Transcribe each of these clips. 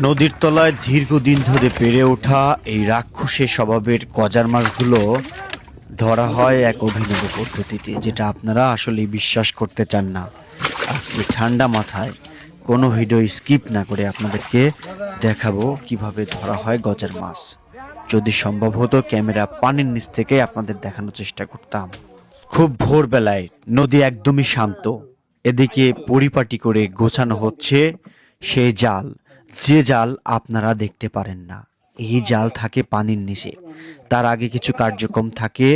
নদীর তলায় দীর্ঘদিন ধরে বেড়ে ওঠা এই রাক্ষসে স্বভাবের গজার মাছগুলো ধরা হয় এক অভিনব পদ্ধতিতে, যেটা আপনারা আসলে বিশ্বাস করতে চান না। আজকে ঠান্ডা মাথায় কোনো ভিডিও স্কিপ না করে আপনাদেরকে দেখাবো কিভাবে ধরা হয় গজার মাছ। যদি সম্ভব হতো ক্যামেরা পানির নিচ থেকে আপনাদের দেখানোর চেষ্টা করতাম। খুব ভোরবেলায় নদী একদমই শান্ত, এদিকে পরিপাটি করে গোছানো হচ্ছে সেই জাল, যে জাল আপনারা দেখতে পারেন না। এই জাল থাকে পানির নিচে। তার আগে কিছু কার্যক্রম থাকে,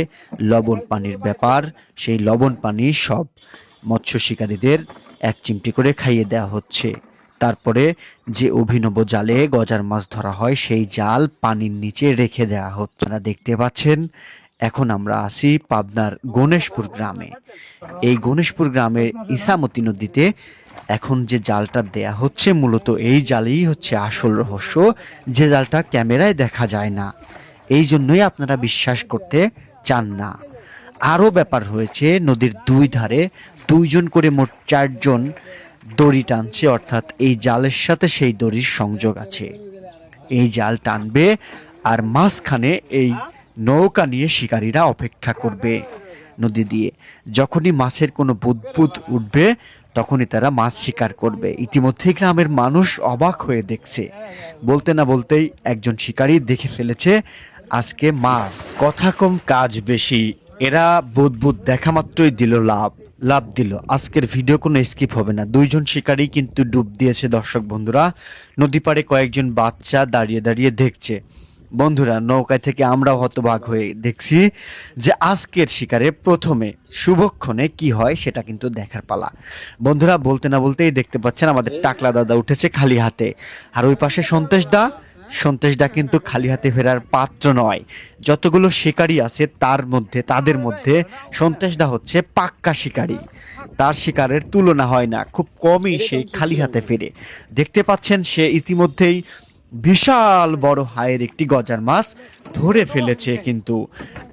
লবণ পানির ব্যাপার। সেই লবণ পানি সব মৎস্য শিকারীদের এক চিমটি করে খাইয়ে দেওয়া হচ্ছে। তারপরে যে অভিনব জালে গজার মাছ ধরা হয় সেই জাল পানির নিচে রেখে দেওয়া হচ্ছে। আপনারা দেখতে পাচ্ছেন এখন আমরা আছি পাবনার গণেশপুর গ্রামে। এই গণেশপুর গ্রামের ইসামতি নদীতে এখন যে জালটা দেয়া হচ্ছে, মূলত এই জালেই হচ্ছে আসল রহস্য, যে জালটা ক্যামেরায় দেখা যায় না। এই জন্যই আপনারা বিশ্বাস করতে চান না। আরও ব্যাপার হয়েছে, নদীর দুই ধারে দুইজন করে মোট 4 জন দড়ি টানছে, অর্থাৎ এই জালের সাথে সেই দড়ির সংযোগ আছে। এই জাল টানবে আর মাঝখানে এই নৌকা নিয়ে শিকারীরা অপেক্ষা করবে নদী দিয়ে। যখনই মাছের কোনো বুদবুদ উঠবে তখনই তারা মাছ শিকার করবে। ইতিমধ্যেই গ্রামের মানুষ অবাক হয়ে দেখছে। বলতে না বলতেই একজন শিকারী দেখে ফেলেছে আজকে মাছ। কথা কম কাজ বেশি, এরা বুদবুদ দেখা মাত্রই দিল লাভ দিল। আজকের ভিডিও কোনো স্কিপ হবে না। 2 জন শিকারী কিন্তু ডুব দিয়েছে দর্শক বন্ধুরা। নদী পাড়ে কয়েকজন বাচ্চা দাঁড়িয়ে দাঁড়িয়ে দেখছে। বন্ধুরা, নৌকায় থেকে আমরাও হতবাক হয়ে দেখছি যে আজকের শিকারে প্রথমে শুভক্ষণে কি হয় সেটা কিন্তু দেখার পালা। বন্ধুরা, বলতে না বলতেই দেখতে পাচ্ছেন আমাদের টাকলা দাদা উঠেছে খালি হাতে, আর ওই পাশে সন্তেশ দা কিন্তু খালি হাতে ফেরার পাত্র নয়। যতগুলো শিকারী আছে তাদের মধ্যে সন্তেশ দা হচ্ছে পাক্কা শিকারী। তার শিকারের তুলনা হয় না, খুব কমই সে খালি হাতে ফেরে। দেখতে পাচ্ছেন সে ইতিমধ্যেই বিশাল বড় হায়ের একটি গজার মাছ ধরে ফেলেছে। কিন্তু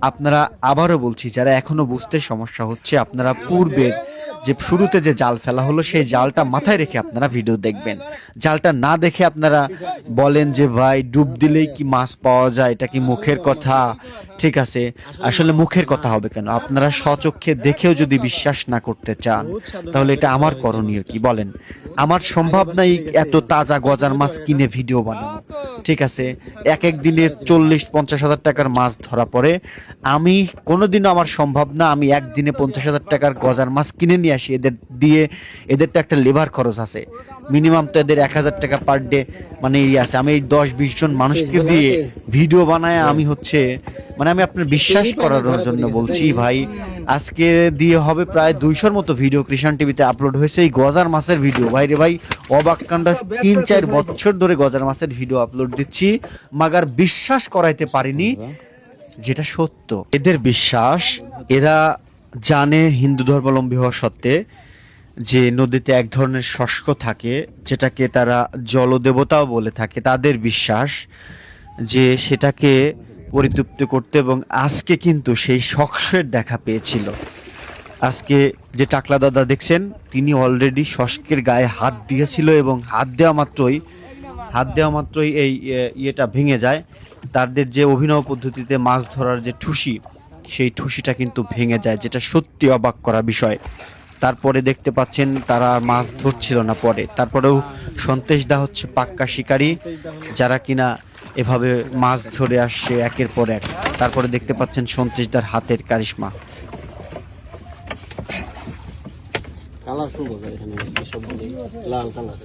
আপনারা, আবারও বলছি, যারা এখনো বুঝতে সমস্যা হচ্ছে, আপনারা পূর্বের যে শুরুতে যে জাল ফেলা হলো সেই জালটা মাথায় রেখে আপনারা ভিডিও দেখবেন। জালটা না দেখে আপনারা বলেন যে ভাই ডুব দিলেই কি মাছ পাওয়া যায়, এটা কি মুখের কথা? ঠিক আছে, আসলে মুখের কথা হবে কেন? আপনারা স্বচক্ষে দেখেও যদি বিশ্বাস না করতে চান তাহলে এটা আমার করণীয় কি বলেন? আমার সম্ভব নাই এত তাজা গজার মাছ কিনে ভিডিও বানানো। ঠিক আছে, এক দিনে 40-50 হাজার টাকার মাছ ধরা পড়ে। আমি কোনোদিনও আমার সম্ভব না আমি একদিনে 50 হাজার টাকার গজার মাছ কিনে নিয়ে আসি। এদের তো একটা লেবার খরচ আছে, মিনিমাম তো এদের 1000 টাকা পার ডে মানে আছে। আমি এই 10-20 জন মানুষকে দিয়ে ভিডিও বানায় আমি আমি আপনার বিশ্বাস করানোর জন্য বলছি ভাই। আজকে দিয়ে হবে প্রায় 200-র মতো ভিডিও কৃষাণ টিভিতে আপলোড হয়েছে এই গজার মাছের ভিডিও। ভাই রে ভাই, অবাক কাণ্ড। 3-4 বছর ধরে গজার মাছের ভিডিও আপলোড দিচ্ছি, মাগার বিশ্বাস করাইতে পারিনি যেটা সত্য। এদের বিশ্বাস, এরা জানে হিন্দু ধর্মাবলম্বী হওয়া সত্ত্বে যে নদীতে এক ধরনের শস্ক থাকে যেটাকে তারা জলদেবতাও বলে থাকে। তাদের বিশ্বাস যে সেটাকে পরিতৃপ্ত করতে, এবং আজকে কিন্তু সেই শস্কের দেখা পেয়েছিল। আজকে যে টাকলা দাদা দেখছেন তিনি অলরেডি শস্কের গায়ে হাত দিয়েছিল, এবং হাত দেওয়া মাত্রই এই ইয়েটা ভেঙে যায়। তাদের যে অভিনব পদ্ধতিতে মাছ ধরার যে ঠুসি, সেই ঠুসিটা কিন্তু ভেঙে যায়, যেটা সত্যি অবাক করা বিষয়। তারপরে দেখতে পাচ্ছেন তারা মাছ ধরছিল না পরে। তারপরেও সন্তেশ দা হচ্ছে পাক্কা শিকারী, যারা কিনা এভাবে মাছ ধরে আসছে একের পর এক। তারপরে দেখতে পাচ্ছেন সন্তেশ দার হাতের কারিশমা। কালার খুব এখানে লাল কালার।